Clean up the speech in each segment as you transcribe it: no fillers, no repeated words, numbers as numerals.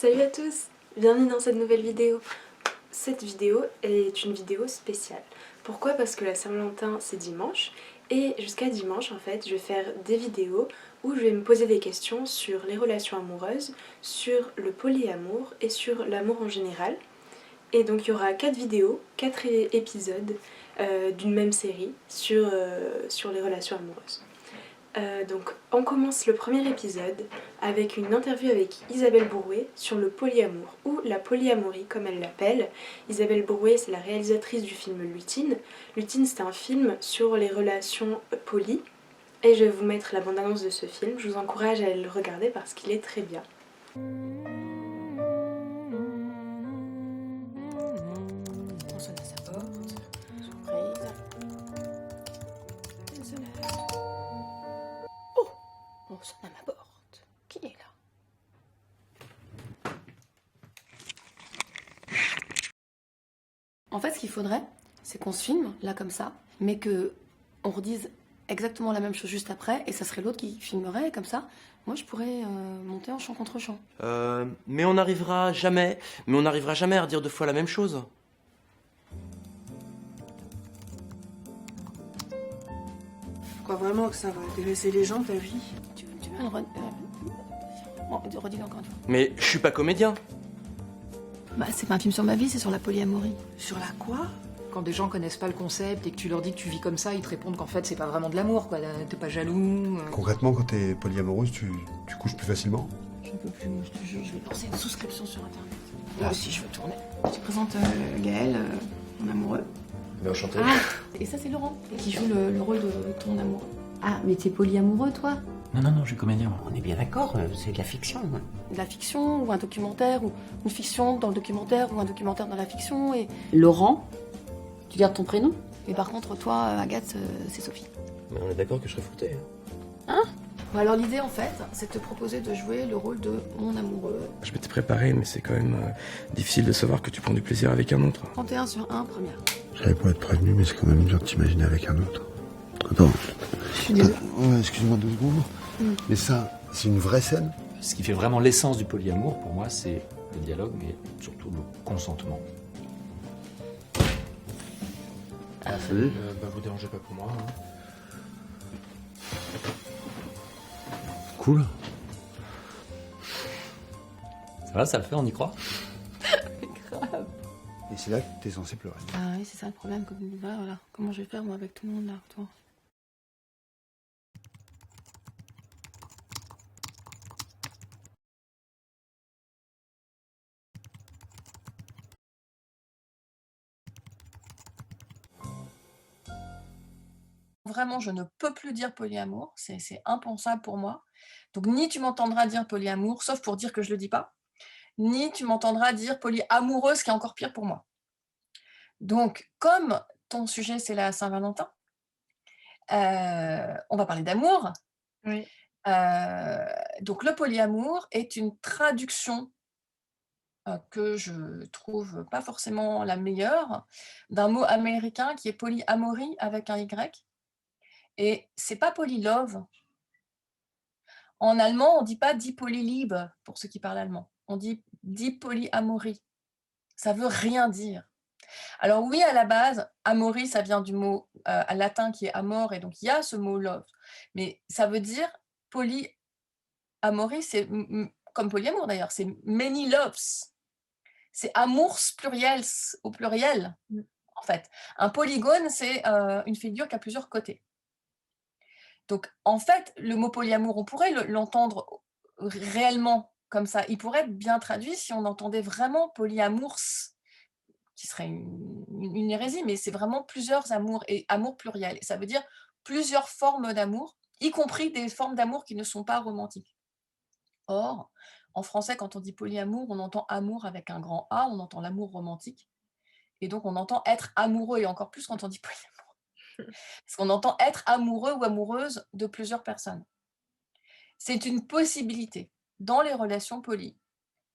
Salut à tous, bienvenue dans cette nouvelle vidéo. Cette vidéo est une vidéo spéciale. Pourquoi? Parce que la Saint-Valentin c'est dimanche et jusqu'à dimanche en fait je vais faire des vidéos où je vais me poser des questions sur les relations amoureuses, sur le polyamour et sur l'amour en général. Et donc il y aura 4 vidéos, 4 épisodes d'une même série sur les relations amoureuses. Donc on commence le premier épisode avec une interview avec Isabelle Bourrouet sur le polyamour ou la polyamorie comme elle l'appelle. Isabelle Bourrouet c'est la réalisatrice du film Lutine. Lutine c'est un film sur les relations poly et je vais vous mettre la bande-annonce de ce film. Je vous encourage à aller le regarder parce qu'il est très bien. On sonne à sa porte, surprise. On sonne à ma porte. Qui est là? En fait, ce qu'il faudrait, c'est qu'on se filme, là, comme ça, mais que on redise exactement la même chose juste après, et ça serait l'autre qui filmerait, et comme ça, moi, je pourrais monter en chant contre chant. Mais on n'arrivera jamais à redire 2 fois la même chose. Crois vraiment que ça va intéresser les gens, ta vie? Tu veux bien redire encore une fois. Mais je suis pas comédien. Bah, c'est pas un film sur ma vie, c'est sur la polyamorie. Sur la quoi? Quand des gens connaissent pas le concept et que tu leur dis que tu vis comme ça, ils te répondent qu'en fait c'est pas vraiment de l'amour, quoi. T'es pas jaloux. Concrètement, quand t'es polyamoureuse, tu couches plus facilement? J'en peux plus, moi, je te jure, je vais lancer une souscription sur Internet. Là aussi, je veux tourner. Je te présente Gaël, mon amoureux. Enchanté. Ah, et ça, c'est Laurent, qui joue le rôle de ton amoureux. Ah, mais t'es polyamoureux, toi? Non, je suis comédien. On est bien d'accord, c'est de la fiction. De la fiction, ou un documentaire, ou une fiction dans le documentaire, ou un documentaire dans la fiction, et... Laurent? Tu gardes ton prénom? Et par contre, toi, Agathe, c'est Sophie. Mais on est d'accord que je serais fouté. Bon, alors l'idée, en fait, c'est de te proposer de jouer le rôle de mon amoureux. Je m'étais préparé, mais c'est quand même difficile de savoir que tu prends du plaisir avec un autre. 31 sur 1, première. J'avais pas être prévenu, mais c'est quand même dur de t'imaginer avec un autre. Attends. Je suis désolée. Ouais, excuse-moi 2 secondes. Mais ça, c'est une vraie scène? Ce qui fait vraiment l'essence du polyamour, pour moi, c'est le dialogue, mais surtout le consentement. Salut. Vous dérangez pas pour moi. Cool. Ça va, ça le fait, on y croit? Grave. Et c'est là que t'es censé pleurer. Ah oui, c'est ça le problème. Voilà. Comment je vais faire, moi, avec tout le monde, là, toi? Vraiment, je ne peux plus dire polyamour, c'est impensable pour moi. Donc ni tu m'entendras dire polyamour, sauf pour dire que je le dis pas, ni tu m'entendras dire polyamoureuse, ce qui est encore pire pour moi. Donc, comme ton sujet c'est la Saint-Valentin, on va parler d'amour. Oui. Donc le polyamour est une traduction que je trouve pas forcément la meilleure, d'un mot américain qui est polyamorie avec un Y. Et c'est pas polylove. En allemand, on dit pas die Polyliebe, pour ceux qui parlent allemand. On dit die Polyamorie. Ça veut rien dire. Alors oui, à la base, amorie, ça vient du mot latin qui est amor, et donc il y a ce mot love. Mais ça veut dire polyamorie, c'est comme polyamour d'ailleurs, c'est many loves. C'est amours pluriels, au pluriel, en fait. Un polygone, c'est une figure qui a plusieurs côtés. Donc, en fait, le mot polyamour, on pourrait l'entendre réellement comme ça. Il pourrait être bien traduit si on entendait vraiment polyamours, qui serait une hérésie, mais c'est vraiment plusieurs amours, et amour pluriel. Et ça veut dire plusieurs formes d'amour, y compris des formes d'amour qui ne sont pas romantiques. Or, en français, quand on dit polyamour, on entend amour avec un grand A, on entend l'amour romantique. Et donc, on entend être amoureux, et encore plus quand on dit polyamour. Parce qu'on entend être amoureux ou amoureuse de plusieurs personnes. C'est une possibilité dans les relations polies.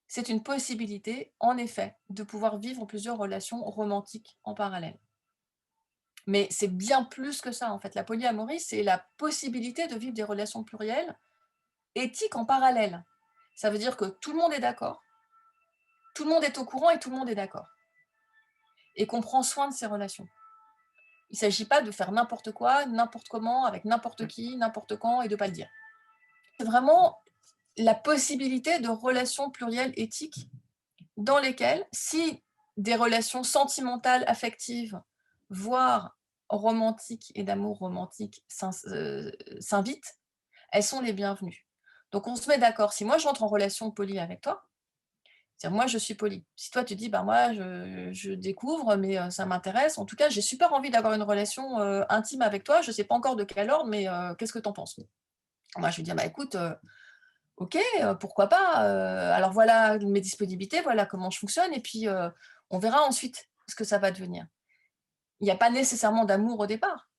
C'est une possibilité, en effet, de pouvoir vivre plusieurs relations romantiques en parallèle. Mais c'est bien plus que ça, en fait. La polyamorie, c'est la possibilité de vivre des relations plurielles éthiques en parallèle. Ça veut dire que tout le monde est d'accord, tout le monde est au courant et tout le monde est d'accord. Et qu'on prend soin de ses relations. Il ne s'agit pas de faire n'importe quoi, n'importe comment, avec n'importe qui, n'importe quand et de ne pas le dire. C'est vraiment la possibilité de relations plurielles éthiques dans lesquelles, si des relations sentimentales, affectives, voire romantiques et d'amour romantique s'invitent, elles sont les bienvenues. Donc on se met d'accord, si moi j'entre en relation polie avec toi, c'est-à-dire moi je suis polie. Si toi tu dis, bah moi je découvre, mais ça m'intéresse, en tout cas j'ai super envie d'avoir une relation intime avec toi, je ne sais pas encore de quel ordre, mais qu'est-ce que tu en penses? Moi je vais dire, bah écoute, ok, pourquoi pas, alors voilà mes disponibilités, voilà comment je fonctionne, et puis on verra ensuite ce que ça va devenir. Il n'y a pas nécessairement d'amour au départ.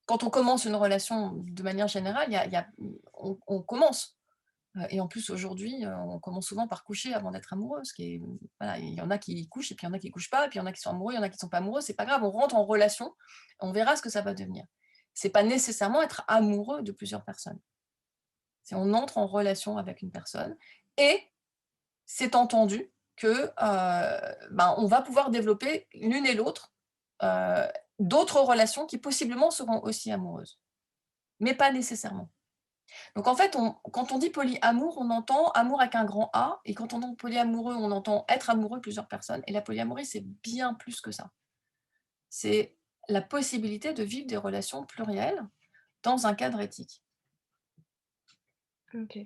Quand on commence une relation, de manière générale, on commence. Et en plus, aujourd'hui, on commence souvent par coucher avant d'être amoureux. Voilà, il y en a qui couchent, et puis il y en a qui ne couchent pas, et puis il y en a qui sont amoureux, il y en a qui ne sont pas amoureux. C'est pas grave, on rentre en relation, on verra ce que ça va devenir. C'est pas nécessairement être amoureux de plusieurs personnes. C'est on entre en relation avec une personne, et c'est entendu que on va pouvoir développer l'une et l'autre d'autres relations qui possiblement seront aussi amoureuses, mais pas nécessairement. Donc en fait, quand on dit polyamour, on entend amour avec un grand A, et quand on entend polyamoureux, on entend être amoureux de plusieurs personnes, et la polyamorie, c'est bien plus que ça. C'est la possibilité de vivre des relations plurielles dans un cadre éthique. Ok.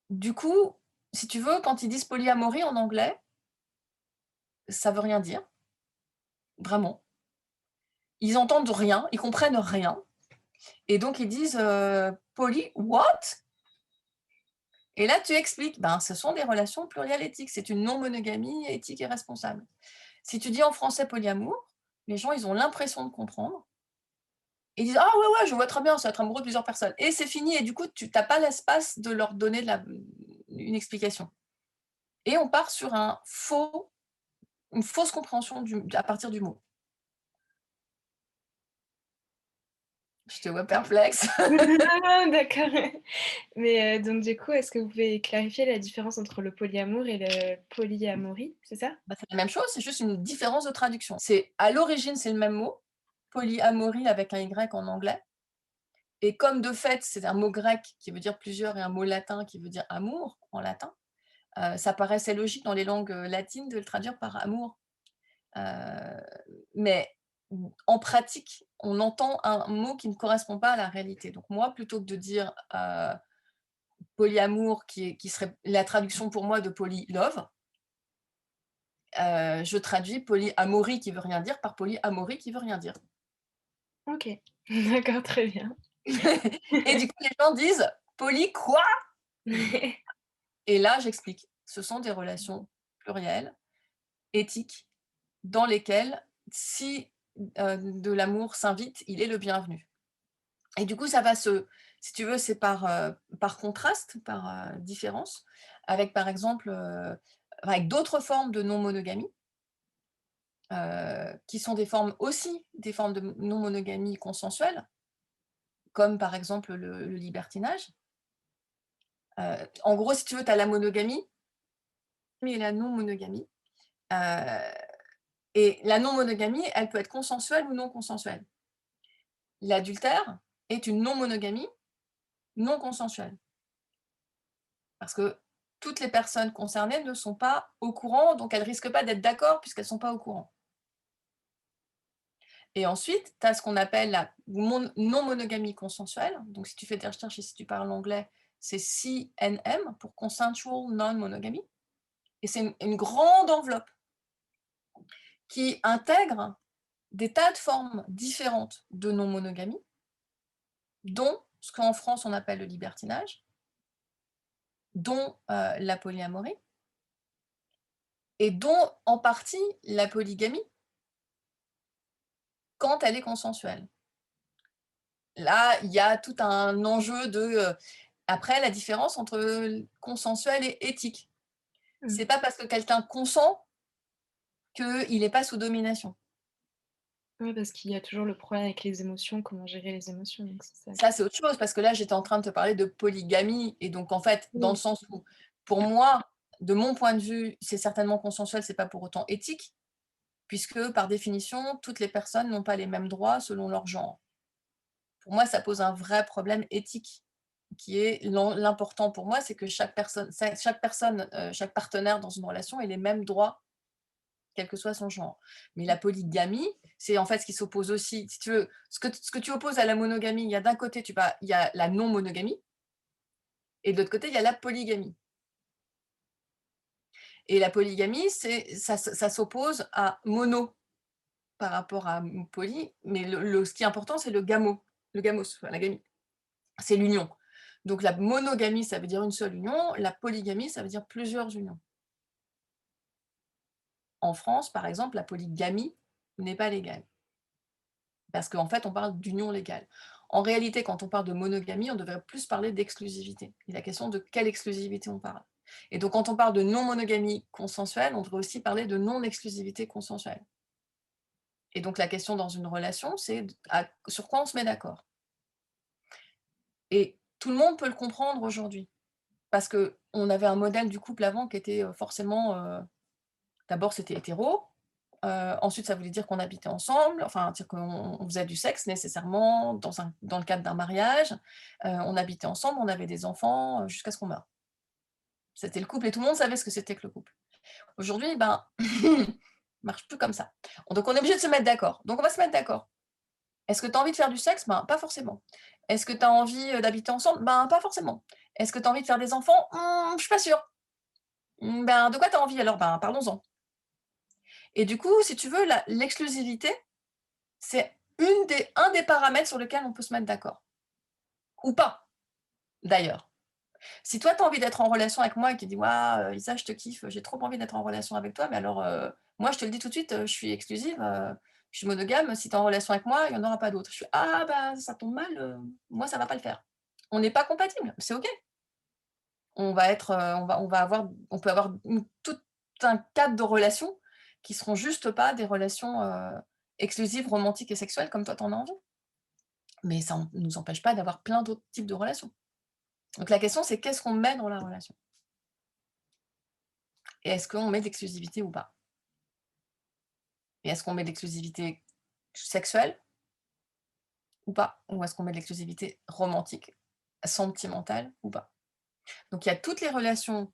Du coup, si tu veux, quand ils disent polyamorie en anglais, ça veut rien dire, vraiment. Ils entendent rien, ils comprennent rien, et donc ils disent poly, what? Et là, tu expliques, ce sont des relations plurielles éthiques, c'est une non-monogamie éthique et responsable. Si tu dis en français polyamour, les gens, ils ont l'impression de comprendre. Ils disent, ah ouais, je vois très bien, ça va être amoureux de plusieurs personnes. Et c'est fini, et du coup, tu n'as pas l'espace de leur donner une explication. Et on part sur une fausse compréhension à partir du mot. Je te vois perplexe. D'accord. Mais donc du coup, est-ce que vous pouvez clarifier la différence entre le polyamour et le polyamorie, c'est ça? C'est la même chose, c'est juste une différence de traduction. À l'origine, c'est le même mot, polyamorie avec un Y en anglais. Et comme de fait, c'est un mot grec qui veut dire plusieurs et un mot latin qui veut dire amour en latin, ça paraissait logique dans les langues latines de le traduire par amour. Mais en pratique, on entend un mot qui ne correspond pas à la réalité. Donc moi, plutôt que de dire polyamour, qui serait la traduction pour moi de polylove, je traduis polyamorie qui veut rien dire par polyamorie qui veut rien dire. Ok, d'accord, très bien. Et du coup, les gens disent poly quoi? Et là, j'explique. Ce sont des relations plurielles, éthiques, dans lesquelles, si de l'amour s'invite, il est le bienvenu. Et du coup, ça va si tu veux, c'est par contraste, par différence, avec par exemple, avec d'autres formes de non-monogamie, qui sont des formes de non-monogamie consensuelle, comme par exemple le libertinage. En gros, si tu veux, tu as la monogamie et la non-monogamie. Et la non-monogamie, elle peut être consensuelle ou non consensuelle. L'adultère est une non-monogamie non consensuelle. Parce que toutes les personnes concernées ne sont pas au courant, donc elles ne risquent pas d'être d'accord puisqu'elles ne sont pas au courant. Et ensuite, tu as ce qu'on appelle la non-monogamie consensuelle. Donc, si tu fais des recherches et si tu parles anglais, c'est CNM pour Consensual Non-Monogamy. Et c'est une grande enveloppe qui intègre des tas de formes différentes de non-monogamie, dont ce qu'en France on appelle le libertinage, dont la polyamorie, et dont en partie la polygamie, quand elle est consensuelle. Là, il y a tout un enjeu après, la différence entre consensuel et éthique. C'est pas parce que quelqu'un consent qu'il n'est pas sous domination. Oui, parce qu'il y a toujours le problème avec les émotions, comment gérer les émotions. Donc ça, c'est autre chose, parce que là, j'étais en train de te parler de polygamie, et donc, en fait, dans le sens où, pour moi, de mon point de vue, c'est certainement consensuel, c'est pas pour autant éthique, puisque par définition, toutes les personnes n'ont pas les mêmes droits selon leur genre. Pour moi, ça pose un vrai problème éthique, qui est l'important pour moi, c'est que chaque personne, chaque partenaire dans une relation ait les mêmes droits, quel que soit son genre. Mais la polygamie, c'est en fait ce qui s'oppose aussi. Si tu veux, ce que tu opposes à la monogamie, il y a d'un côté, il y a la non-monogamie, et de l'autre côté, il y a la polygamie. Et la polygamie, ça s'oppose à mono par rapport à poly, mais ce qui est important, c'est le gamos, enfin, la gamie. C'est l'union. Donc la monogamie, ça veut dire une seule union, la polygamie, ça veut dire plusieurs unions. En France, par exemple, la polygamie n'est pas légale. Parce qu'en fait, on parle d'union légale. En réalité, quand on parle de monogamie, on devrait plus parler d'exclusivité. Et la question de quelle exclusivité on parle. Et donc, quand on parle de non-monogamie consensuelle, on devrait aussi parler de non-exclusivité consensuelle. Et donc, la question dans une relation, c'est sur quoi on se met d'accord. Et tout le monde peut le comprendre aujourd'hui. Parce qu'on avait un modèle du couple avant qui était forcément... d'abord, c'était hétéro. Ensuite, ça voulait dire qu'on habitait ensemble, enfin, c'est-à-dire qu'on faisait du sexe nécessairement dans le cadre d'un mariage. On habitait ensemble, on avait des enfants jusqu'à ce qu'on meure. C'était le couple et tout le monde savait ce que c'était que le couple. Aujourd'hui, ben, marche plus comme ça. Donc, on est obligé de se mettre d'accord. Donc, on va se mettre d'accord. Est-ce que tu as envie de faire du sexe? Ben, pas forcément. Est-ce que tu as envie d'habiter ensemble? Ben, pas forcément. Est-ce que tu as envie de faire des enfants? Je suis pas sûre. Ben, de quoi tu as envie alors? Ben, parlons-en. Et du coup, si tu veux, l'exclusivité, c'est un des paramètres sur lesquels on peut se mettre d'accord. Ou pas, d'ailleurs. Si toi, tu as envie d'être en relation avec moi et que tu dis Waouh, Isa, je te kiffe, j'ai trop envie d'être en relation avec toi, mais alors, moi, je te le dis tout de suite, je suis exclusive, je suis monogame, si tu es en relation avec moi, il n'y en aura pas d'autres. Je suis Ah, bah, ça tombe mal, moi, ça ne va pas le faire. On n'est pas compatibles, c'est OK. On peut avoir tout un cadre de relations qui ne seront juste pas des relations exclusives, romantiques et sexuelles comme toi, tu en as envie. Mais ça ne nous empêche pas d'avoir plein d'autres types de relations. Donc la question, c'est qu'est-ce qu'on met dans la relation? Et est-ce qu'on met de l'exclusivité ou pas? Et est-ce qu'on met de l'exclusivité sexuelle ou pas? Ou est-ce qu'on met de l'exclusivité romantique, sentimentale ou pas? Donc il y a toutes les relations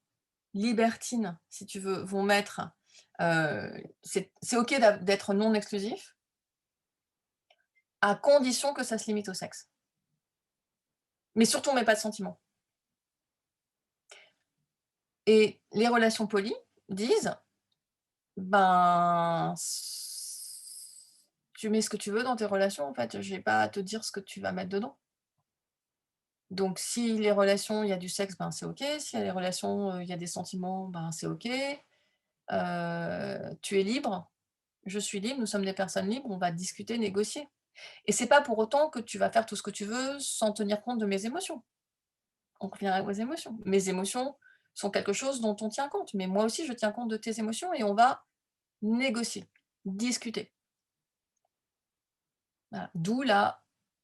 libertines, si tu veux, vont mettre... c'est OK d'être non exclusif, à condition que ça se limite au sexe. Mais surtout, on ne met pas de sentiments. Et les relations polies disent, ben, tu mets ce que tu veux dans tes relations, en fait. Je ne vais pas te dire ce que tu vas mettre dedans. Donc, si les relations, il y a du sexe, ben, c'est OK. Si les relations, il y a des sentiments, ben, c'est OK. Tu es libre, je suis libre, nous sommes des personnes libres, on va discuter, négocier. Et c'est pas pour autant que tu vas faire tout ce que tu veux sans tenir compte de mes émotions. On revient aux émotions. Mes émotions sont quelque chose dont on tient compte, mais moi aussi je tiens compte de tes émotions et on va négocier, discuter. Voilà. D'où la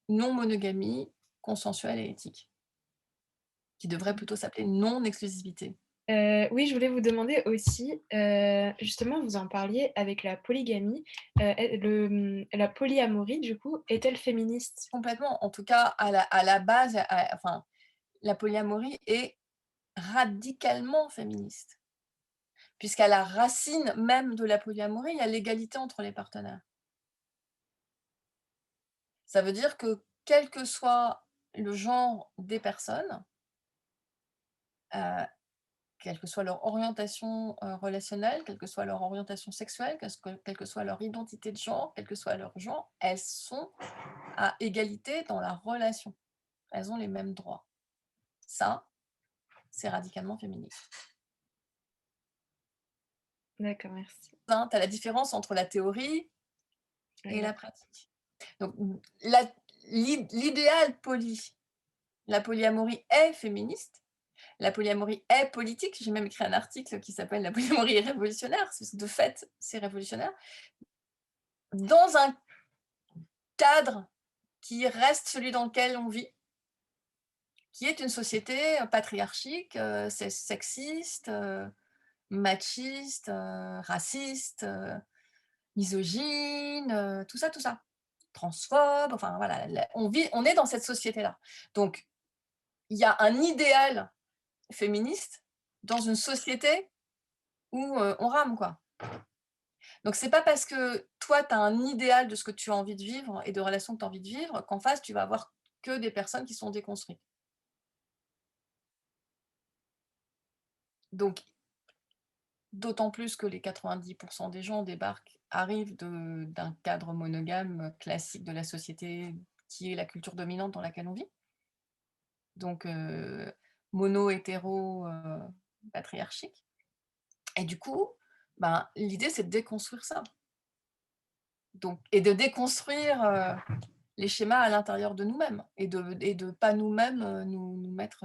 non-monogamie consensuelle et éthique, qui devrait plutôt s'appeler non-exclusivité. Oui, je voulais vous demander aussi, justement, vous en parliez avec la polygamie, la polyamorie, du coup, est-elle féministe? Complètement. En tout cas, à la base, enfin, la polyamorie est radicalement féministe, puisqu'à la racine même de la polyamorie, il y a l'égalité entre les partenaires. Ça veut dire que quel que soit le genre des personnes, quelle que soit leur orientation relationnelle, quelle que soit leur orientation sexuelle, quelle que soit leur identité de genre, quel que soit leur genre, elles sont à égalité dans la relation. Elles ont les mêmes droits. Ça, c'est radicalement féministe. D'accord, merci. Tu as la différence entre la théorie et la pratique. Donc, l'idéal la polyamorie est féministe, la polyamorie est politique. J'ai même écrit un article qui s'appelle « La polyamorie est révolutionnaire ». De fait, c'est révolutionnaire. Dans un cadre qui reste celui dans lequel on vit, qui est une société patriarchique, sexiste, machiste, raciste, misogyne, tout ça, transphobe, enfin voilà, on est dans cette société-là. Donc, il y a un idéal féministe dans une société où on rame, quoi. Donc, c'est pas parce que toi, tu as un idéal de ce que tu as envie de vivre et de relations que tu as envie de vivre qu'en face, tu vas avoir que des personnes qui sont déconstruites. Donc, d'autant plus que les 90% des gens arrivent d'un cadre monogame classique de la société qui est la culture dominante dans laquelle on vit. Donc, mono, hétéro, patriarchique. Et du coup, ben, l'idée, c'est de déconstruire ça. Donc, et de déconstruire les schémas à l'intérieur de nous-mêmes et de pas nous-mêmes nous mettre.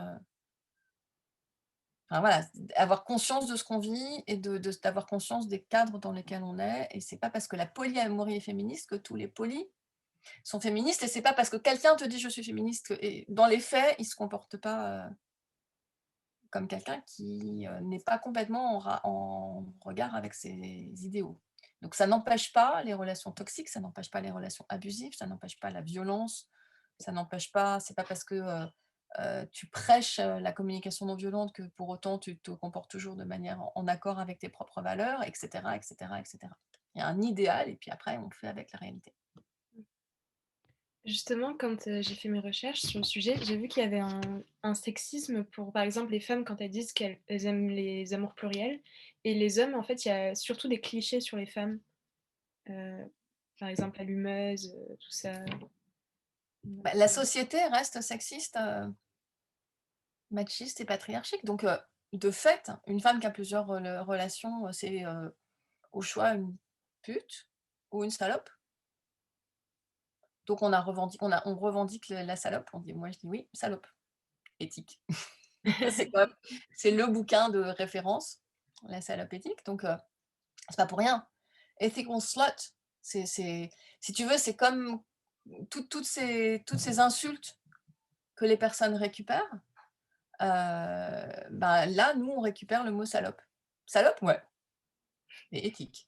Enfin, voilà, avoir conscience de ce qu'on vit et d'avoir conscience des cadres dans lesquels on est. Et c'est pas parce que la polyamorie est féministe que tous les polys sont féministes. Et c'est pas parce que quelqu'un te dit je suis féministe et dans les faits, il se comporte pas comme quelqu'un qui n'est pas complètement en regard avec ses idéaux. Donc ça n'empêche pas les relations toxiques, ça n'empêche pas les relations abusives, ça n'empêche pas la violence, ça n'empêche pas, c'est pas parce que tu prêches la communication non violente que pour autant tu te comportes toujours de manière en accord avec tes propres valeurs, etc., etc., etc. Il y a un idéal et puis après on fait avec la réalité. Justement, quand j'ai fait mes recherches sur le sujet, j'ai vu qu'il y avait un sexisme pour, par exemple, les femmes quand elles disent qu'elles aiment les amours pluriels. Et les hommes, en fait, il y a surtout des clichés sur les femmes. Euh, Par exemple, allumeuse, tout ça. Bah, la société reste sexiste, machiste et patriarchique. Donc, de fait, une femme qui a plusieurs relations, c'est au choix une pute ou une salope. Donc, on revendique la salope. Moi, je dis oui, salope. Éthique. C'est le bouquin de référence, la salope éthique. Donc, c'est pas pour rien. Ethical slut, si tu veux, c'est comme toutes ces insultes que les personnes récupèrent. Ben là, nous, on récupère le mot salope. Salope, ouais. Et éthique.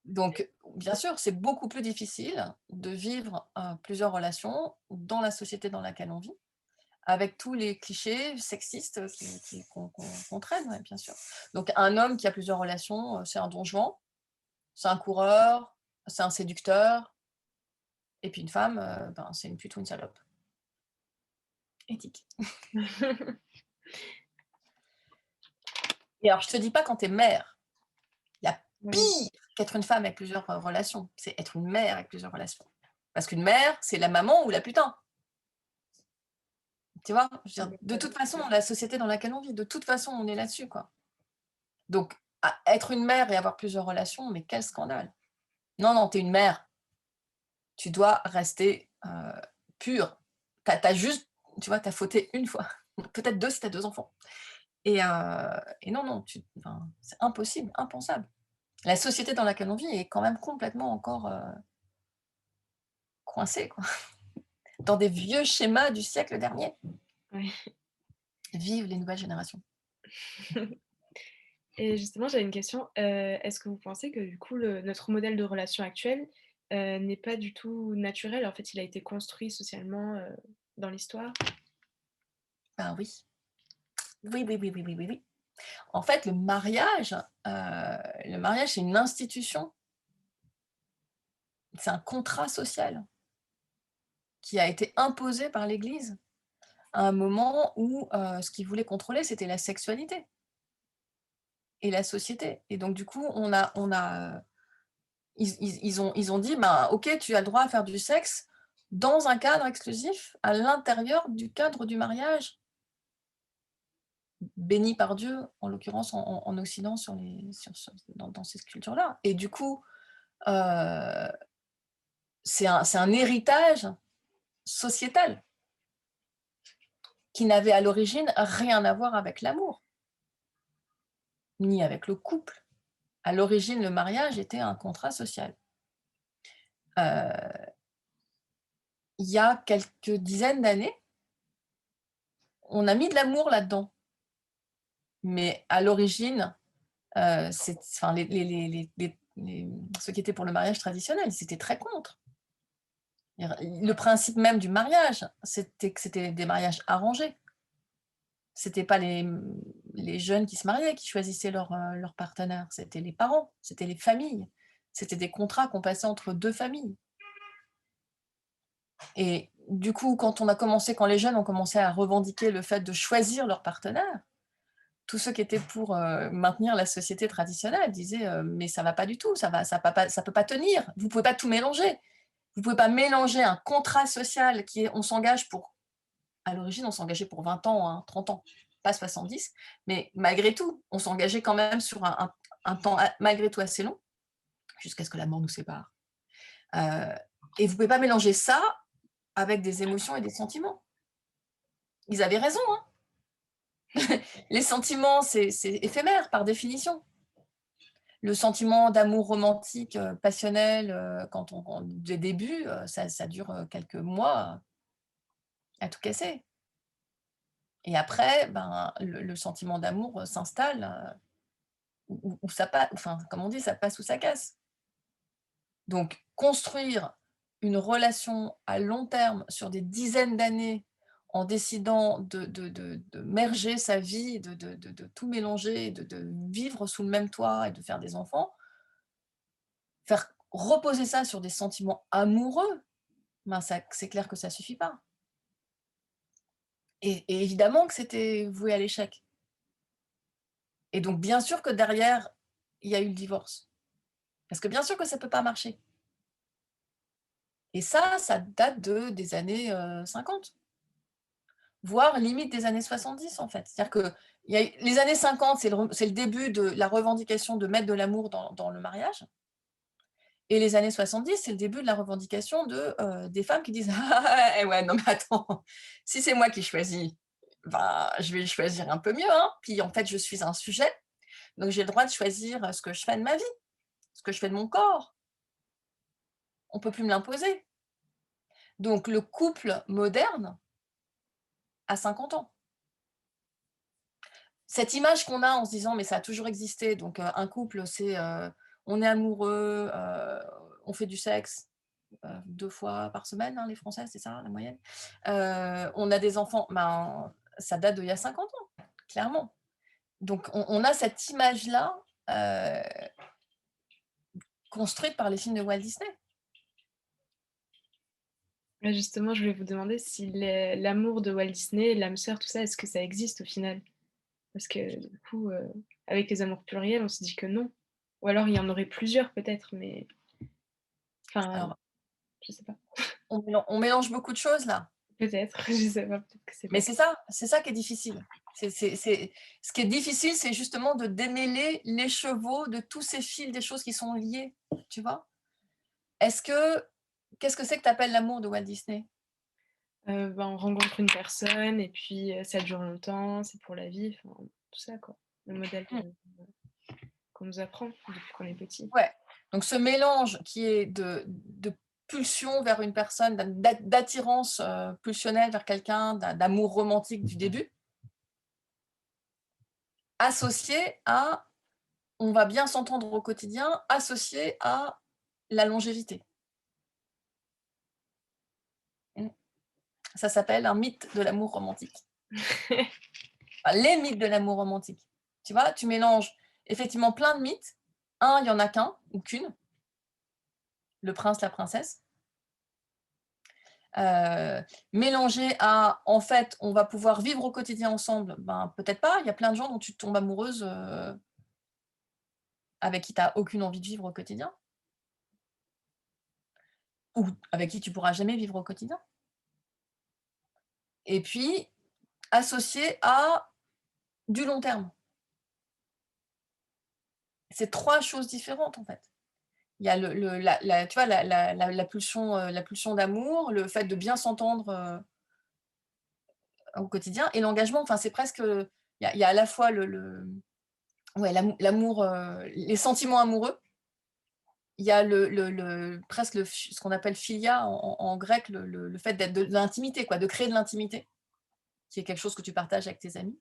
Donc, bien sûr, c'est beaucoup plus difficile de vivre plusieurs relations dans la société dans laquelle on vit, avec tous les clichés sexistes qu'on traîne, ouais, bien sûr. Donc, un homme qui a plusieurs relations, c'est un don Juan, c'est un coureur, c'est un séducteur, et puis une femme, ben, c'est une pute ou une salope. Éthique. Et alors, je te dis pas quand t'es mère, il y a pire qu'être une femme avec plusieurs relations, c'est être une mère avec plusieurs relations. Parce qu'une mère, c'est la maman ou la putain. Tu vois, je veux dire, de toute façon, la société dans laquelle on vit, de toute façon, on est là-dessus, quoi. Donc, être une mère et avoir plusieurs relations, mais quel scandale. Non, t'es une mère. Tu dois rester pure. T'as juste, tu vois, t'as fauté une fois. Peut-être deux si t'as 2 enfants. Et non, c'est impossible, impensable. La société dans laquelle on vit est quand même complètement encore coincée, quoi. Dans des vieux schémas du siècle dernier. Ouais. Vive les nouvelles générations. Et justement, j'avais une question. Est-ce que vous pensez que du coup, notre modèle de relation actuel n'est pas du tout naturel? En fait, il a été construit socialement dans l'histoire? Ben oui. Oui. En fait, le mariage, c'est une institution. C'est un contrat social qui a été imposé par l'Église à un moment où ce qu'ils voulaient contrôler, c'était la sexualité et la société. Et donc, du coup, ils ont dit, ben, ok, tu as le droit à faire du sexe dans un cadre exclusif, à l'intérieur du cadre du mariage, béni par Dieu, en l'occurrence en Occident, dans ces cultures-là. Et du coup, c'est un héritage sociétal qui n'avait à l'origine rien à voir avec l'amour, ni avec le couple. À l'origine, le mariage était un contrat social. Il y a quelques dizaines d'années, on a mis de l'amour là-dedans. Mais à l'origine, enfin, ceux qui étaient pour le mariage traditionnel, ils étaient très contre. Le principe même du mariage, c'était que c'était des mariages arrangés. C'était pas les jeunes qui se mariaient qui choisissaient leur partenaire, c'était les parents, c'était les familles. C'était des contrats qu'on passait entre 2 familles. Et du coup, quand les jeunes ont commencé à revendiquer le fait de choisir leur partenaire, tous ceux qui étaient pour maintenir la société traditionnelle disaient mais ça va pas du tout, ça peut pas tenir, vous pouvez pas tout mélanger. Vous pouvez pas mélanger un contrat social qui est, on s'engage pour, à l'origine, on s'engageait pour 20 ans, hein, 30 ans, pas 70, mais malgré tout, on s'engageait quand même sur un temps malgré tout assez long, jusqu'à ce que la mort nous sépare. Et vous pouvez pas mélanger ça avec des émotions et des sentiments. Ils avaient raison, hein. Les sentiments, c'est éphémère par définition. Le sentiment d'amour romantique, passionnel, quand dès le début, ça dure quelques mois à tout casser. Et après, ben, le sentiment d'amour s'installe, où ça passe, enfin, comme on dit, ça passe ou ça casse. Donc, construire une relation à long terme sur des dizaines d'années en décidant de merger sa vie, de tout mélanger, de vivre sous le même toit et de faire des enfants, faire reposer ça sur des sentiments amoureux, ben c'est clair que ça ne suffit pas. Et évidemment que c'était voué à l'échec. Et donc, bien sûr que derrière, il y a eu le divorce. Parce que bien sûr que ça ne peut pas marcher. Et ça date des années 50. Voire limite des années 70, en fait. C'est-à-dire que les années 50, c'est le début de la revendication de mettre de l'amour dans le mariage. Et les années 70, c'est le début de la revendication des femmes qui disent « Ah ouais, non mais attends, si c'est moi qui choisis, ben, je vais choisir un peu mieux. Hein. Puis en fait, je suis un sujet, donc j'ai le droit de choisir ce que je fais de ma vie, ce que je fais de mon corps. On ne peut plus me l'imposer. » Donc le couple moderne a 50 ans. Cette image qu'on a en se disant « mais ça a toujours existé », donc un couple, c'est on est amoureux, on fait du sexe 2 fois par semaine, hein, les Français, c'est ça la moyenne. On a des enfants, ben, ça date d'il y a 50 ans, clairement. Donc on a cette image-là construite par les films de Walt Disney. Justement, je voulais vous demander si l'amour de Walt Disney, l'âme sœur, tout ça, est-ce que ça existe au final? Parce que du coup, avec les amours pluriels, on se dit que non. Ou alors il y en aurait plusieurs peut-être, mais... Enfin, Alors, je sais pas. on mélange beaucoup de choses là. Peut-être, je sais pas, peut-être que c'est Mais pas. c'est ça qui est difficile. Ce qui est difficile, c'est justement de démêler les chevaux de tous ces fils des choses qui sont liées, tu vois. Qu'est-ce que c'est que tu appelles l'amour de Walt Disney? Ben, on rencontre une personne et puis ça dure longtemps, c'est pour la vie, enfin, tout ça quoi. Le modèle qu'on nous apprend depuis qu'on est petit. Ouais. Donc ce mélange qui est de pulsion vers une personne, d'attirance pulsionnelle vers quelqu'un, d'amour romantique du début, associé à on va bien s'entendre au quotidien, associé à la longévité. Ça s'appelle un mythe de l'amour romantique. Enfin, les mythes de l'amour romantique. Tu vois, tu mélanges effectivement plein de mythes. Un, il n'y en a qu'un ou qu'une. Le prince, la princesse. Mélangé à, en fait, on va pouvoir vivre au quotidien ensemble. Ben, peut-être pas. Il y a plein de gens dont tu tombes amoureuse avec qui tu n'as aucune envie de vivre au quotidien. Ou avec qui tu ne pourras jamais vivre au quotidien. Et puis, associé à du long terme. C'est 3 choses différentes, en fait. Il y a tu vois, la pulsion d'amour, le fait de bien s'entendre au quotidien, et l'engagement. Enfin, c'est presque... Il y a à la fois l'amour, les sentiments amoureux. Il y a presque ce qu'on appelle philia en grec, le fait d'être de l'intimité, quoi, de créer de l'intimité, qui est quelque chose que tu partages avec tes amis.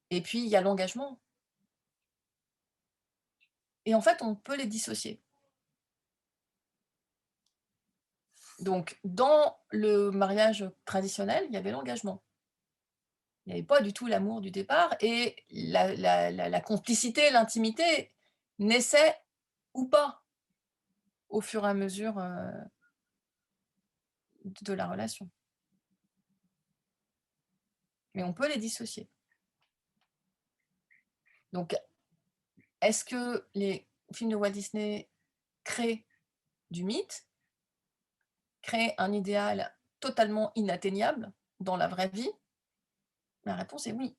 Et puis, il y a l'engagement. Et en fait, on peut les dissocier. Donc, dans le mariage traditionnel, il y avait l'engagement. Il n'y avait pas du tout l'amour du départ et la complicité, l'intimité naissait ou pas au fur et à mesure de la relation. Mais on peut les dissocier. Donc, est-ce que les films de Walt Disney créent du mythe, créent un idéal totalement inatteignable dans la vraie vie? La réponse est oui.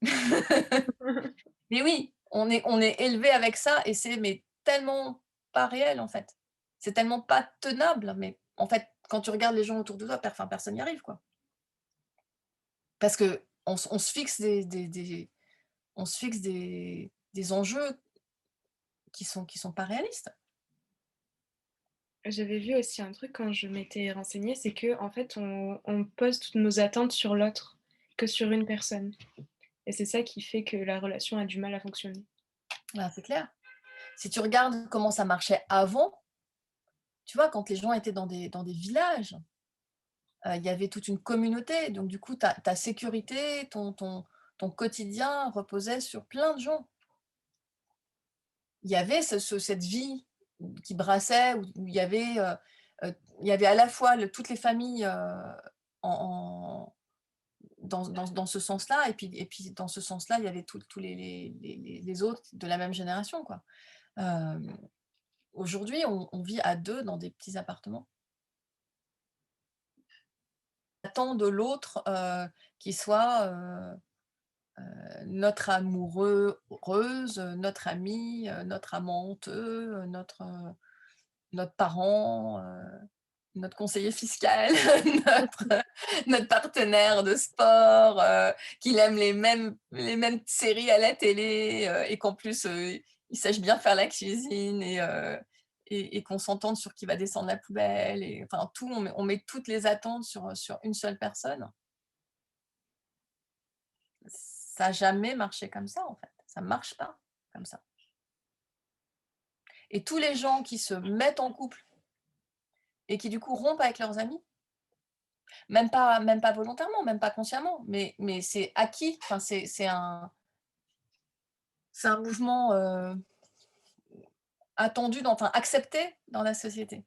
Mais oui, on est élevé avec ça et c'est mais tellement pas réel en fait. C'est tellement pas tenable, mais en fait, quand tu regardes les gens autour de toi, personne n'y arrive quoi. Parce qu'on se fixe on se fixe des enjeux qui sont pas réalistes. J'avais vu aussi un truc quand je m'étais renseignée, c'est que en fait on pose toutes nos attentes sur l'autre que sur une personne. Et c'est ça qui fait que la relation a du mal à fonctionner. Ah, c'est clair. Si tu regardes comment ça marchait avant, tu vois, quand les gens étaient dans des villages, il y avait toute une communauté. Donc du coup, ta sécurité, ton quotidien reposait sur plein de gens. Il y avait cette vie qui brassait, où il y avait à la fois toutes les familles dans ce sens-là, et puis dans ce sens-là, il y avait tous les autres de la même génération, quoi. Aujourd'hui, on vit à 2 dans des petits appartements. On attend de l'autre qu'il soit notre amoureuse, notre amie, notre amante, notre parent, notre conseiller fiscal, notre partenaire de sport, qu'il aime les mêmes séries à la télé et qu'en plus, il sache bien faire la cuisine et qu'on s'entende sur qui va descendre la poubelle. Et, enfin, tout, on met toutes les attentes sur une seule personne. Ça n'a jamais marché comme ça, en fait. Ça ne marche pas comme ça. Et tous les gens qui se mettent en couple et qui, du coup, rompent avec leurs amis, même pas volontairement, même pas consciemment, mais c'est acquis. Enfin, c'est un mouvement attendu, accepté dans la société.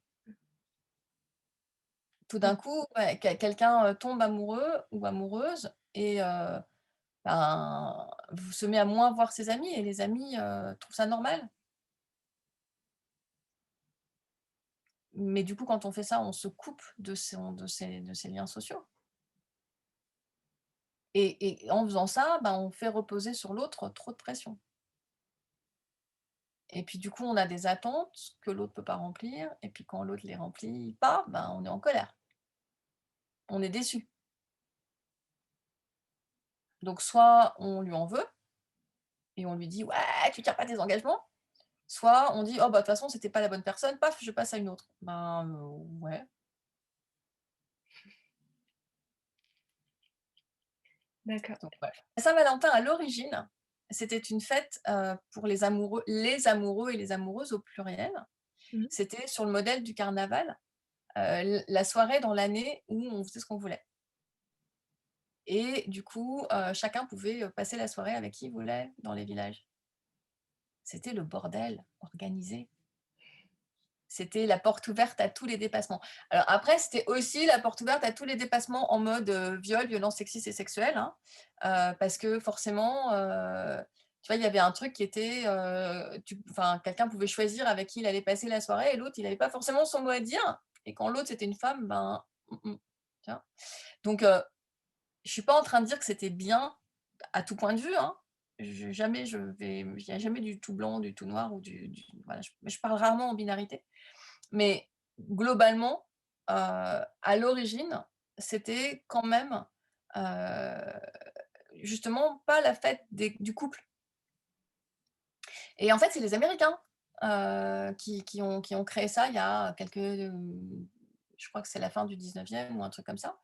Tout d'un coup, ouais, quelqu'un tombe amoureux ou amoureuse et se met à moins voir ses amis et les amis trouvent ça normal. Mais du coup, quand on fait ça, on se coupe de ces liens sociaux. Et en faisant ça, on fait reposer sur l'autre trop de pression. Et puis du coup, on a des attentes que l'autre ne peut pas remplir. Et puis quand l'autre les remplit pas, on est en colère. On est déçu. Donc soit on lui en veut et on lui dit « Ouais, tu tiens pas tes engagements ». Soit on dit « Oh, de toute façon, c'était pas la bonne personne, paf, je passe à une autre ». Ouais. D'accord. Donc, ouais. Saint-Valentin, à l'origine, c'était une fête pour les amoureux et les amoureuses au pluriel. Mmh. C'était sur le modèle du carnaval, la soirée dans l'année où on faisait ce qu'on voulait. Et du coup, chacun pouvait passer la soirée avec qui il voulait dans les villages. C'était le bordel organisé. C'était la porte ouverte à tous les dépassements. Alors après, c'était aussi la porte ouverte à tous les dépassements en mode viol, violence sexiste et sexuelle, hein, parce que forcément, tu vois, il y avait un truc qui était, quelqu'un pouvait choisir avec qui il allait passer la soirée et l'autre, il n'avait pas forcément son mot à dire. Et quand l'autre, c'était une femme, tu vois. Donc, je ne suis pas en train de dire que c'était bien à tout point de vue, hein. Il n'y a jamais du tout blanc, du tout noir, ou voilà, je parle rarement en binarité. Mais globalement, à l'origine, c'était quand même justement pas la fête du couple. Et en fait, c'est les Américains qui ont créé ça il y a quelques, je je crois que c'est la fin du 19e ou un truc comme ça.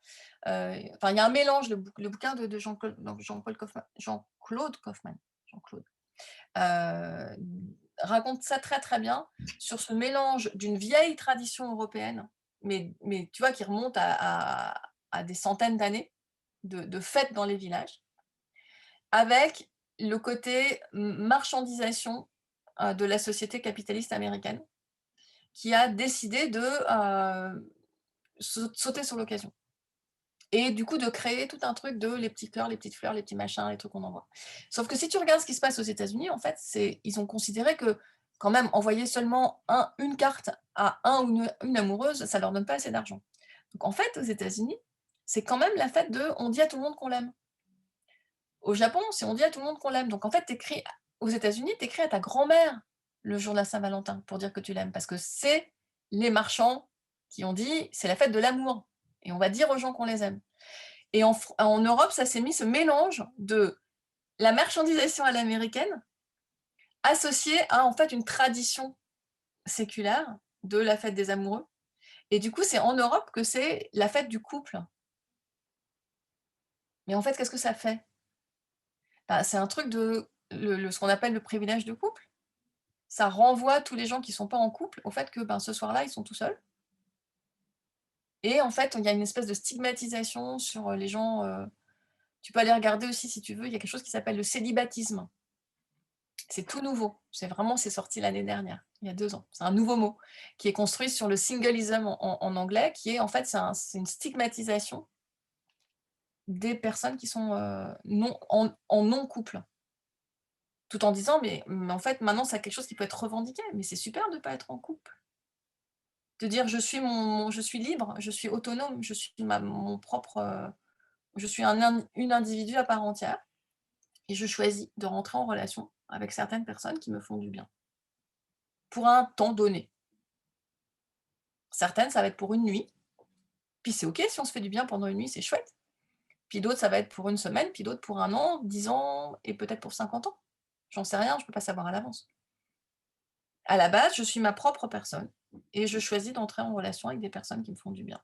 Enfin, il y a un mélange, le bouquin de Jean-Claude Kaufmann, Jean-Claude, euh, raconte ça très très bien sur ce mélange d'une vieille tradition européenne, mais tu vois, qui remonte à des centaines d'années de fêtes dans les villages, avec le côté marchandisation de la société capitaliste américaine, qui a décidé de sauter sur l'occasion. Et du coup, de créer tout un truc de les petits cœurs, les petites fleurs, les petits machins, les trucs qu'on envoie. Sauf que si tu regardes ce qui se passe aux États-Unis, en fait, ils ont considéré que quand même envoyer seulement une carte à un ou une amoureuse, ça leur donne pas assez d'argent. Donc en fait, aux États-Unis, c'est quand même la fête de on dit à tout le monde qu'on l'aime. Au Japon, c'est on dit à tout le monde qu'on l'aime. Donc en fait, aux États-Unis, tu écris à ta grand-mère le jour de la Saint-Valentin pour dire que tu l'aimes, parce que c'est les marchands qui ont dit c'est la fête de l'amour et on va dire aux gens qu'on les aime. Et en Europe, ça s'est mis ce mélange de la marchandisation à l'américaine associée à en fait une tradition séculaire de la fête des amoureux. Et du coup, c'est en Europe que c'est la fête du couple. Mais en fait, qu'est-ce que ça fait? C'est un truc de ce qu'on appelle le privilège de couple. Ça renvoie tous les gens qui ne sont pas en couple au fait que ce soir-là, ils sont tout seuls. Et en fait, il y a une espèce de stigmatisation sur les gens. Tu peux aller regarder aussi si tu veux, il y a quelque chose qui s'appelle le célibatisme. C'est tout nouveau. C'est sorti l'année dernière, il y a 2 ans. C'est un nouveau mot qui est construit sur le singleism en anglais, qui est en fait, c'est une stigmatisation des personnes qui sont en non-couple. Tout en disant, mais en fait, maintenant, c'est quelque chose qui peut être revendiqué. Mais c'est super de ne pas être en couple. De dire, je suis libre, je suis autonome, je suis mon propre... je suis une individu à part entière. Et je choisis de rentrer en relation avec certaines personnes qui me font du bien. Pour un temps donné. Certaines, ça va être pour une nuit. Puis c'est OK si on se fait du bien pendant une nuit, c'est chouette. Puis d'autres, ça va être pour une semaine, puis d'autres pour 1 an, 10 ans et peut-être pour 50 ans. J'en sais rien, je ne peux pas savoir à l'avance. À la base, je suis ma propre personne et je choisis d'entrer en relation avec des personnes qui me font du bien.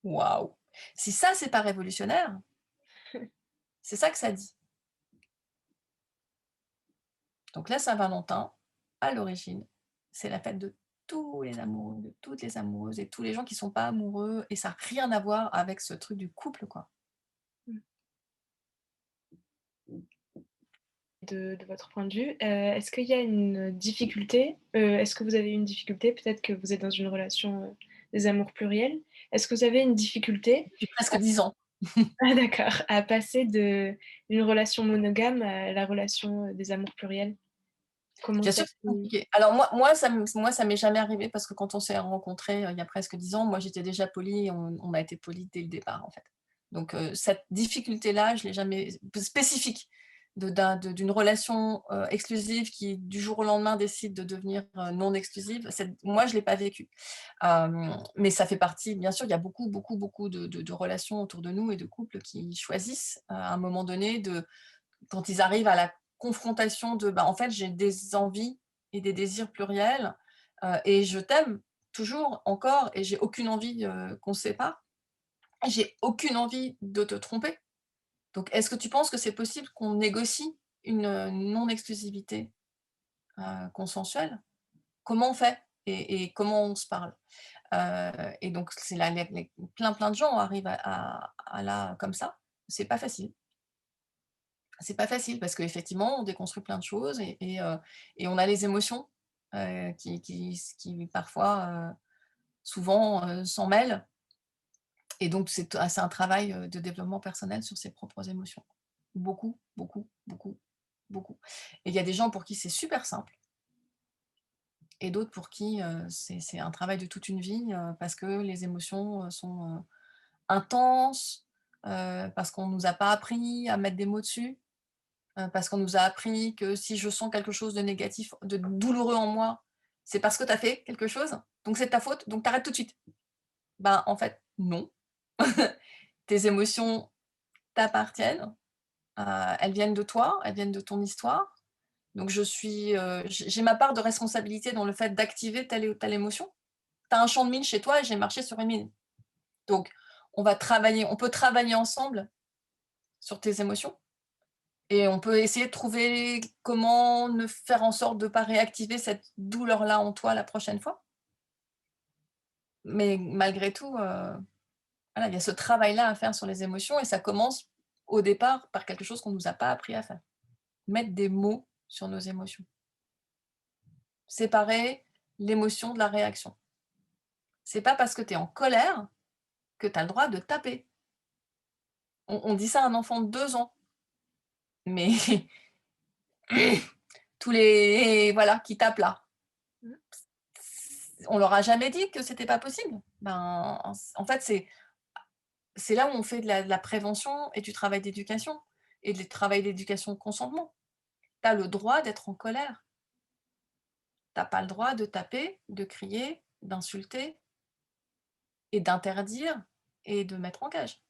Waouh! Si ça, c'est pas révolutionnaire, c'est ça que ça dit. Donc la Saint-Valentin, à l'origine, c'est la fête de tous les amoureux, de toutes les amoureuses et tous les gens qui ne sont pas amoureux, et ça n'a rien à voir avec ce truc du couple, quoi. De votre point de vue, est-ce qu'il y a une difficulté est-ce que vous avez une difficulté, peut-être que vous êtes dans une relation des amours pluriels, est-ce que vous avez une difficulté Depuis presque 10 ans. Ah d'accord, à passer d'une relation monogame à la relation des amours pluriels? Comment Bien ça sûr que c'est compliqué. Alors moi, ça m'est jamais arrivé parce que quand on s'est rencontrés il y a presque 10 ans, moi j'étais déjà polie, on a été polis dès le départ en fait. Donc cette difficulté-là, je l'ai jamais spécifique d'une relation exclusive qui du jour au lendemain décide de devenir non exclusive. Moi, je l'ai pas vécu. Mais ça fait partie, bien sûr, il y a beaucoup de relations autour de nous et de couples qui choisissent à un moment donné quand ils arrivent à la confrontation de en fait j'ai des envies et des désirs pluriels et je t'aime toujours encore et j'ai aucune envie qu'on se sépare, j'ai aucune envie de te tromper. Donc est-ce que tu penses que c'est possible qu'on négocie une non-exclusivité consensuelle? Comment on fait et comment on se parle? Et donc c'est là, plein de gens arrivent à là comme ça. C'est pas facile. C'est pas facile parce qu'effectivement, on déconstruit plein de choses et on a les émotions qui parfois, souvent, s'en mêlent. Et donc, c'est un travail de développement personnel sur ses propres émotions. Beaucoup. Et il y a des gens pour qui c'est super simple et d'autres pour qui c'est un travail de toute une vie parce que les émotions sont intenses, parce qu'on ne nous a pas appris à mettre des mots dessus. Parce qu'on nous a appris que si je sens quelque chose de négatif, de douloureux en moi, c'est parce que tu as fait quelque chose, donc c'est de ta faute, donc t'arrêtes tout de suite. En fait, non. Tes émotions t'appartiennent, elles viennent de toi, elles viennent de ton histoire. Donc j'ai ma part de responsabilité dans le fait d'activer telle ou telle émotion. Tu as un champ de mine chez toi et j'ai marché sur une mine. Donc, on peut travailler ensemble sur tes émotions et on peut essayer de trouver comment ne faire en sorte de ne pas réactiver cette douleur-là en toi la prochaine fois. Mais malgré tout, voilà, il y a ce travail-là à faire sur les émotions et ça commence au départ par quelque chose qu'on ne nous a pas appris à faire. Mettre des mots sur nos émotions. Séparer l'émotion de la réaction. C'est pas parce que tu es en colère que tu as le droit de taper. On dit ça à un enfant de 2 ans. Mais tous les voilà, qui tapent là. On leur a jamais dit que c'était pas possible. Ben, en fait, c'est là où on fait de la prévention et du travail d'éducation et du travail d'éducation de consentement. Tu as le droit d'être en colère. Tu n'as pas le droit de taper, de crier, d'insulter et d'interdire et de mettre en cage.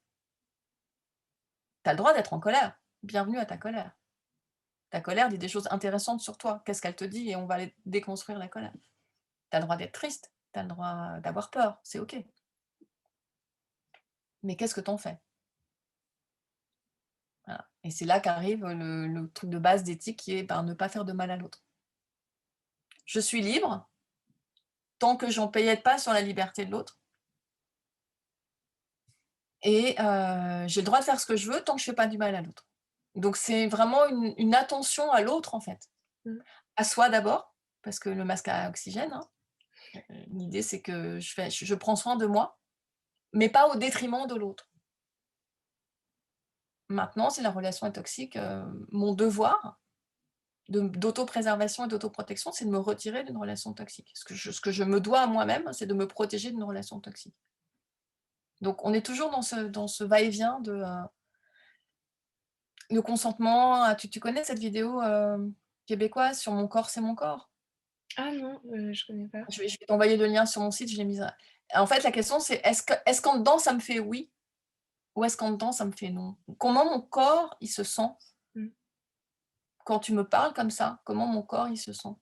Tu as le droit d'être en colère. Bienvenue à ta colère. Ta colère dit des choses intéressantes sur toi. Qu'est-ce qu'elle te dit? Et on va aller déconstruire la colère. Tu as le droit d'être triste. Tu as le droit d'avoir peur. C'est OK. Mais qu'est-ce que t'en fais? Voilà. Et c'est là qu'arrive le truc de base d'éthique qui est ne pas faire de mal à l'autre. Je suis libre tant que j'empiète pas sur la liberté de l'autre. Et j'ai le droit de faire ce que je veux tant que je fais pas du mal à l'autre. Donc c'est vraiment une attention à l'autre en fait. À soi d'abord, parce que le masque à oxygène, hein, l'idée c'est que je prends soin de moi, mais pas au détriment de l'autre. Maintenant, si la relation est toxique, mon devoir d'autopréservation et d'autoprotection, c'est de me retirer d'une relation toxique. Ce que je me dois à moi-même, c'est de me protéger d'une relation toxique. Donc on est toujours dans ce va-et-vient de le consentement. Tu connais cette vidéo québécoise sur Mon corps, c'est mon corps? Ah non, je connais pas. Je vais t'envoyer le lien sur mon site, je l'ai mise. En fait, la question c'est est-ce qu'en dedans ça me fait oui ou est-ce qu'en dedans ça me fait non? Comment mon corps il se sent quand tu me parles comme ça? Comment mon corps il se sent?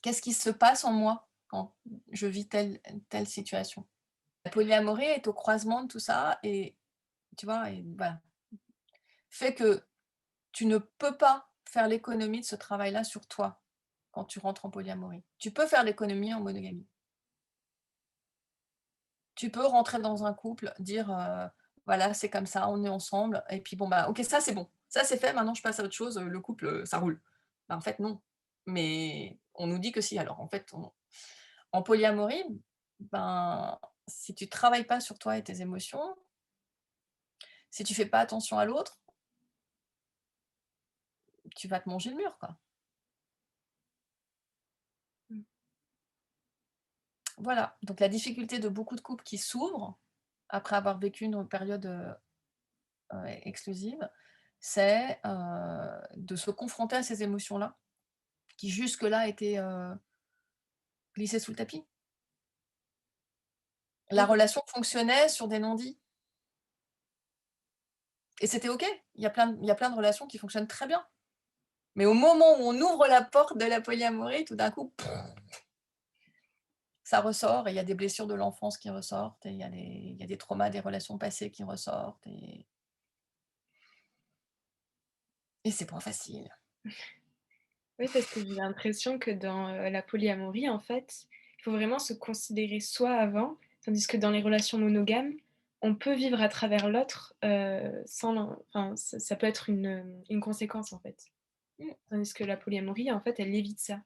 Qu'est-ce qui se passe en moi quand je vis telle situation? La polyamorie est au croisement de tout ça et tu vois, et voilà, fait que tu ne peux pas faire l'économie de ce travail-là sur toi quand tu rentres en polyamorie. Tu peux faire l'économie en monogamie. Tu peux rentrer dans un couple, dire voilà, c'est comme ça, on est ensemble, et puis bon, bah ok, ça c'est bon, ça c'est fait, maintenant je passe à autre chose, le couple, ça roule. Bah, en fait, non. Mais on nous dit que si. Alors en fait, en polyamorie, ben, si tu travailles pas sur toi et tes émotions, si tu fais pas attention à l'autre, tu vas te manger le mur, quoi. Voilà, donc la difficulté de beaucoup de couples qui s'ouvrent après avoir vécu une période exclusive, c'est de se confronter à ces émotions-là, qui jusque-là étaient glissées sous le tapis. La relation fonctionnait sur des non-dits. Et c'était OK. Il y a plein de relations qui fonctionnent très bien. Mais au moment où on ouvre la porte de la polyamorie, tout d'un coup, ça ressort et il y a des blessures de l'enfance qui ressortent et il y a des traumas des relations passées qui ressortent et c'est pas facile. Oui, parce que j'ai l'impression que dans la polyamorie, en fait, il faut vraiment se considérer soi avant, tandis que dans les relations monogames, on peut vivre à travers l'autre enfin, ça peut être une conséquence, en fait. Tandis que la polyamorie, en fait, elle évite ça.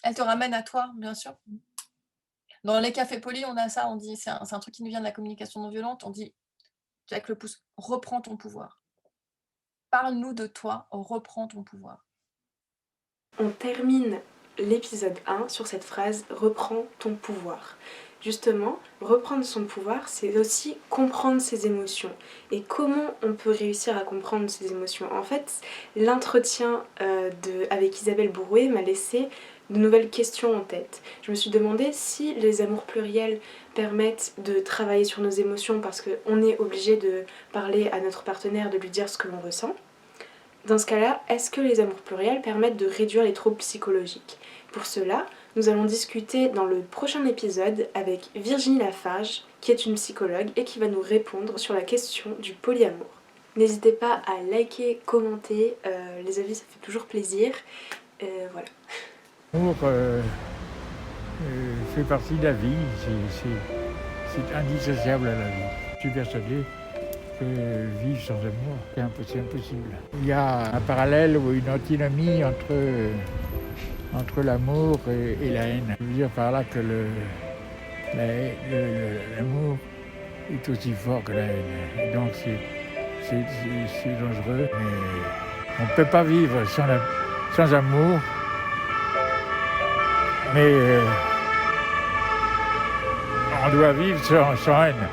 Elle te ramène à toi, bien sûr. Dans les cafés polis, on a ça, on dit, c'est un truc qui nous vient de la communication non violente, on dit, avec le pouce, reprends ton pouvoir. Parle-nous de toi, reprends ton pouvoir. On termine l'épisode 1 sur cette phrase « reprends ton pouvoir ». Justement, reprendre son pouvoir, c'est aussi comprendre ses émotions. Et comment on peut réussir à comprendre ses émotions? En fait, l'entretien avec Isabelle Bourrouet m'a laissé de nouvelles questions en tête. Je me suis demandé si les amours pluriels permettent de travailler sur nos émotions parce qu'on est obligé de parler à notre partenaire, de lui dire ce que l'on ressent. Dans ce cas-là, est-ce que les amours pluriels permettent de réduire les troubles psychologiques? Pour cela, Nous allons discuter dans le prochain épisode avec Virginie Lafarge, qui est une psychologue et qui va nous répondre sur la question du polyamour. N'hésitez pas à liker, commenter, les avis ça fait toujours plaisir. Voilà. L'amour fait partie de la vie, c'est indissociable à la vie. Je suis persuadé que vivre sans amour, c'est impossible. Il y a un parallèle ou une antinomie entre l'amour et la haine. Je veux dire par là que l'amour est aussi fort que la haine. Et donc c'est dangereux. Mais on ne peut pas vivre sans amour. Mais on doit vivre sans haine.